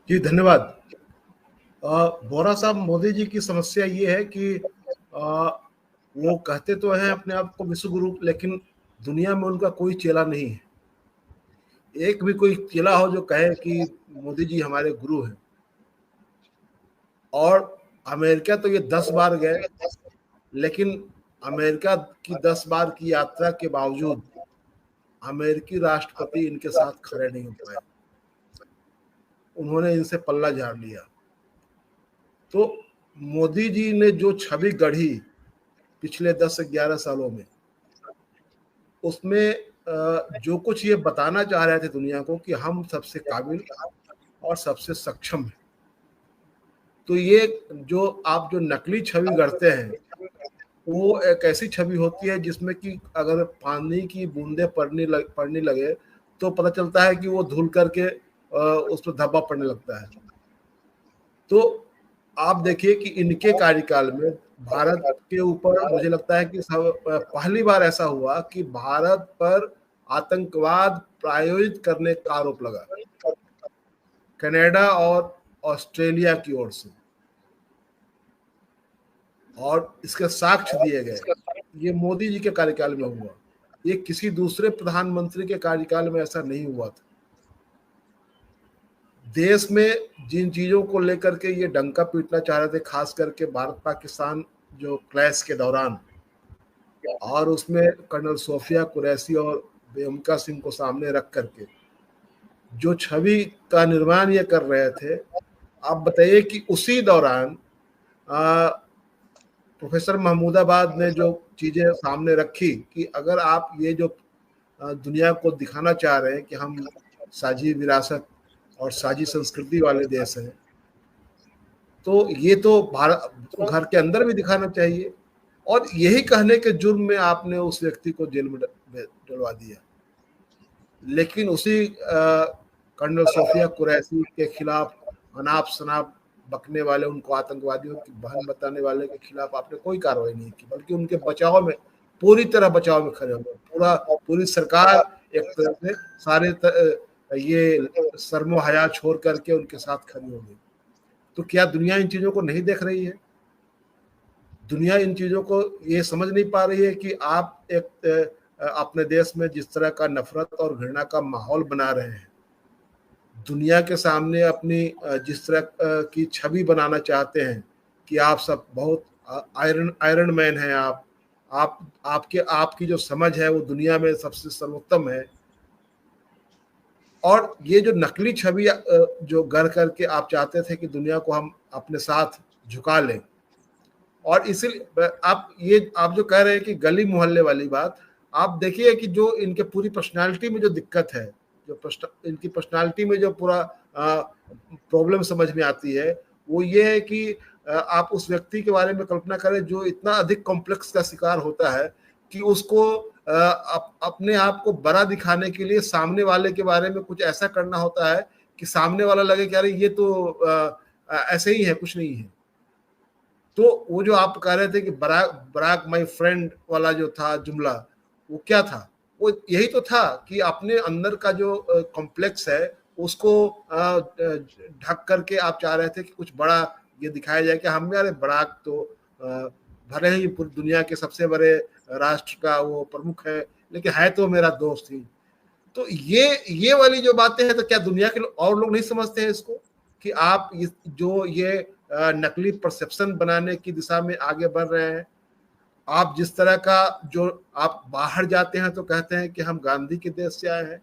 जी धन्यवाद। बोरा साहब, मोदी जी की समस्या ये है कि वो कहते तो हैं अपने आप को विश्व गुरु, लेकिन दुनिया में उनका कोई चेला नहीं है। एक भी कोई चेला हो जो कहे कि मोदी जी हमारे गुरु हैं। और अमेरिका तो ये 10 बार गए, लेकिन अमेरिका की 10 बार की यात्रा के बावजूद अमेरिकी राष्ट्रपति इनके साथ खड़े नहीं हो पाए। उन्होंने इनसे पल्ला झाड़ लिया। तो मोदी जी ने जो छवि गढ़ी पिछले 10 से 11 सालों में, उसमें जो कुछ ये बताना चाह रहे थे दुनिया को कि हम सबसे काबिल और सबसे सक्षम हैं, तो ये जो आप जो नकली छवि गढ़ते हैं, वो एक ऐसी छवि होती है जिसमें कि अगर पानी की बूंदे पड़ने लगे तो पता चलता है कि वो धुल करके उस पर धब्बा पड़ने लगता है। तो आप देखिए कि इनके कार्यकाल में भारत के ऊपर मुझे लगता है कि पहली बार ऐसा हुआ कि भारत पर आतंकवाद प्रायोजित करने का आरोप लगा, कनाडा और ऑस्ट्रेलिया की ओर से, और इसके साक्ष्य दिए गए। ये मोदी जी के कार्यकाल में हुआ, ये किसी दूसरे प्रधानमंत्री के कार्यकाल में ऐसा नहीं हुआ था। देश में जिन चीजों को लेकर के ये डंका पीटना चाह रहे थे, खास करके भारत पाकिस्तान जो क्लैश के दौरान, और उसमें कर्नल सोफिया कुरैशी और बेगम सिंह को सामने रख करके जो छवि का निर्माण ये कर रहे थे, आप बताइए कि उसी दौरान प्रोफेसर महमूदाबाद ने जो चीजें सामने रखी कि अगर आप ये जो दुनिया को दिखाना चाह रहे हैं कि हम साझी विरासत और साझी संस्कृति वाले देश हैं, तो ये तो भारत घर के अंदर भी दिखाना चाहिए। और यही कहने के जुर्म में आपने उस व्यक्ति को जेल में डलवा दिया। लेकिन उसी कर्नल सोफिया कुरैशी के खिलाफ अनाप शनाप बकने वाले, उनको आतंकवादियों की बहन बताने वाले के खिलाफ आपने कोई कार्रवाई नहीं की, बल्कि उनके बचाव में, पूरी तरह बचाव में खड़े हो गए। पूरी सरकार एक तरह से ये शर्मो हया छोड़ करके उनके साथ खड़ी हो गई। तो क्या दुनिया इन चीजों को नहीं देख रही है? दुनिया इन चीजों को ये समझ नहीं पा रही है कि आप एक अपने देश में जिस तरह का नफरत और घृणा का माहौल बना रहे हैं, दुनिया के सामने अपनी जिस तरह की छवि बनाना चाहते हैं कि आप सब बहुत आयरन आयरन मैन हैं, आप आपकी जो समझ है वो दुनिया में सबसे सर्वोत्तम है। और ये जो नकली छवि जो गढ़ करके आप चाहते थे कि दुनिया को हम अपने साथ झुका लें, और इसीलिए आप जो कह रहे हैं कि गली मोहल्ले वाली बात, आप देखिए कि जो इनके पूरी पर्सनालिटी में जो दिक्कत है, जो इनकी पर्सनालिटी में जो पूरा प्रॉब्लम समझ में आती है, वो ये है कि आप उस व्यक्ति के बारे में कल्पना करें जो इतना अधिक कॉम्प्लेक्स का शिकार होता है कि उसको अपने आप को बड़ा दिखाने के लिए सामने वाले के बारे में कुछ ऐसा करना होता है कि सामने वाला लगे कि अरे ये तो ऐसे ही है, कुछ नहीं है। तो वो जो आप कह रहे थे कि बराक माई फ्रेंड वाला जो था जुमला, वो क्या था? वो यही तो था कि अपने अंदर का जो कॉम्प्लेक्स है उसको ढक करके आप चाह रहे थे कि कुछ बड़ा ये दिखाया जाए कि हमारे बराक तो भले ही पूरी दुनिया के सबसे बड़े राष्ट्र का वो प्रमुख है, लेकिन है तो मेरा दोस्त ही। तो ये वाली जो बातें हैं, तो क्या दुनिया के और लोग नहीं समझते हैं इसको कि आप जो ये नकली परसेप्शन बनाने की दिशा में आगे बढ़ रहे हैं? आप जिस तरह का जो आप बाहर जाते हैं तो कहते हैं कि हम गांधी के देश से आए हैं।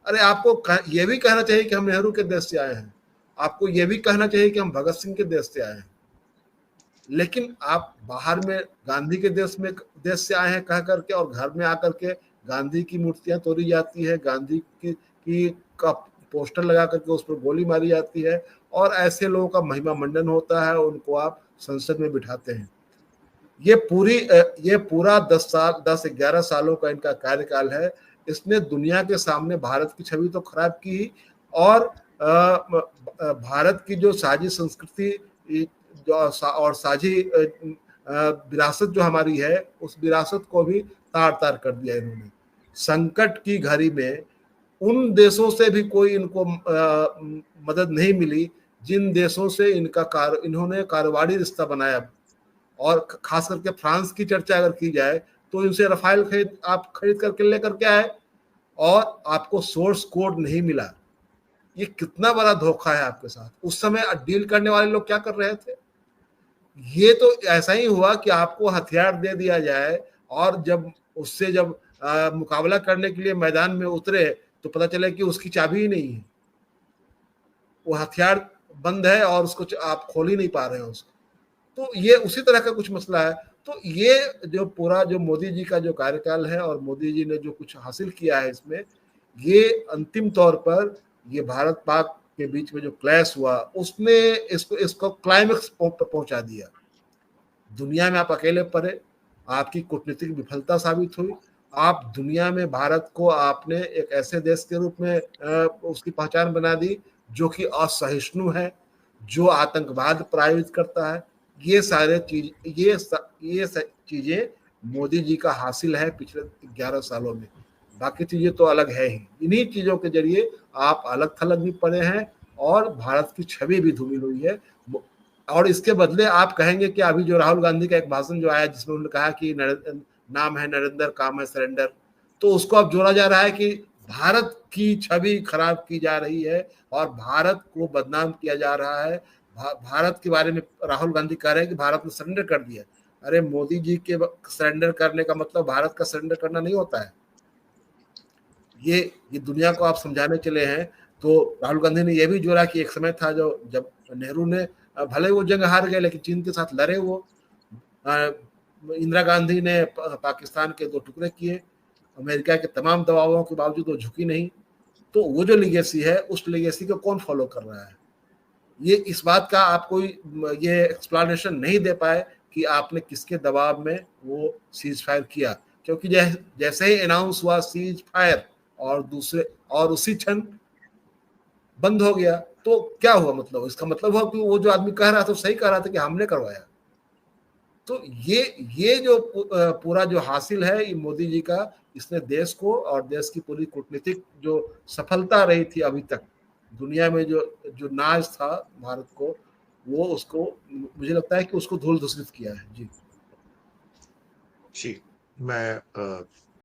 अरे आपको ये भी कहना चाहिए कि हम नेहरू के देश से आए हैं। आपको ये भी कहना चाहिए कि हम भगत सिंह के देश से आए हैं। लेकिन आप बाहर में गांधी के देश से आए हैं कह करके, और घर में आकर के गांधी की मूर्तियां तोड़ी जाती है, गांधी की का पोस्टर लगा करके उस पर गोली मारी जाती है, और ऐसे लोगों का महिमा मंडन होता है, उनको आप संसद में बिठाते हैं। ये पूरा 10 11 सालों का इनका कार्यकाल है। इसने दुनिया के सामने भारत की छवि तो खराब की, और भारत की जो साझी संस्कृति और साझी विरासत जो हमारी है, उस विरासत को भी तार तार कर दिया इन्होंने। संकट की घड़ी में उन देशों से भी कोई इनको मदद नहीं मिली जिन देशों से इन्होंने कारोबारी रिश्ता बनाया। और खास करके फ्रांस की चर्चा अगर की जाए तो इनसे रफाल खरीद करके लेकर के आए और आपको सोर्स कोड नहीं मिला। ये कितना बड़ा धोखा है आपके साथ। उस समय डील करने वाले लोग क्या कर रहे थे? ये तो ऐसा ही हुआ कि आपको हथियार दे दिया जाए और जब मुकाबला करने के लिए मैदान में उतरे तो पता चले कि उसकी चाबी ही नहीं है, वो हथियार बंद है और उसको आप खोल ही नहीं पा रहे हैं उसको। तो ये उसी तरह का कुछ मसला है। तो ये जो पूरा जो मोदी जी का जो कार्यकाल है और मोदी जी ने जो कुछ हासिल किया है इसमें, ये अंतिम तौर पर ये भारत पाक के बीच में जो क्लैश हुआ उसने इसको क्लाइमेक्स पहुंचा दिया। दुनिया में आप अकेले पड़े, आपकी कूटनीतिक विफलता साबित हुई। आप दुनिया में भारत को आपने एक ऐसे देश के रूप में उसकी पहचान बना दी जो कि असहिष्णु है, जो आतंकवाद प्रायोजित करता है। ये सारे चीजें मोदी जी का हासिल है पिछले 11 सालों में। बाकी चीजें तो अलग है ही। इन्हीं चीजों के जरिए आप अलग थलग भी पड़े हैं और भारत की छवि भी धूमिल हुई है। और इसके बदले आप कहेंगे कि अभी जो राहुल गांधी का एक भाषण जो आया जिसमें उन्होंने कहा कि नाम है नरेंद्र, काम है सरेंडर, तो उसको अब जोड़ा जा रहा है कि भारत की छवि खराब की जा रही है और भारत को बदनाम किया जा रहा है। भारत के बारे में राहुल गांधी कह रहे हैं कि भारत ने सरेंडर कर दिया। अरे मोदी जी के सरेंडर करने का मतलब भारत का सरेंडर करना नहीं होता है। ये दुनिया को आप समझाने चले हैं। तो राहुल गांधी ने यह भी जोड़ा कि एक समय था जब नेहरू ने, भले वो जंग हार गए लेकिन चीन के साथ लड़े। वो इंदिरा गांधी ने पाकिस्तान के 2 टुकड़े किए, अमेरिका के तमाम दबावों के बावजूद वो झुकी नहीं। तो वो जो लिगेसी है उस लिगेसी को कौन फॉलो कर रहा है? ये इस बात का आप कोई ये एक्सप्लेनेशन नहीं दे पाए कि आपने किसके दबाव में वो सीज फायर किया, क्योंकि जैसे ही अनाउंस हुआ सीज फायर और उसी क्षण बंद हो गया। तो क्या हुआ? मतलब इसका मतलब हुआ कि वो जो आदमी कह रहा था सही कह रहा था कि हमने करवाया। तो ये जो पूरा जो हासिल है ये मोदी जी का, इसने देश को और देश की पूरी कूटनीतिक जो सफलता रही थी अभी तक दुनिया में, जो नाज था भारत को, वो उसको मुझे लगता है कि उसको धूल धूसरित किया है। जी जी, मैं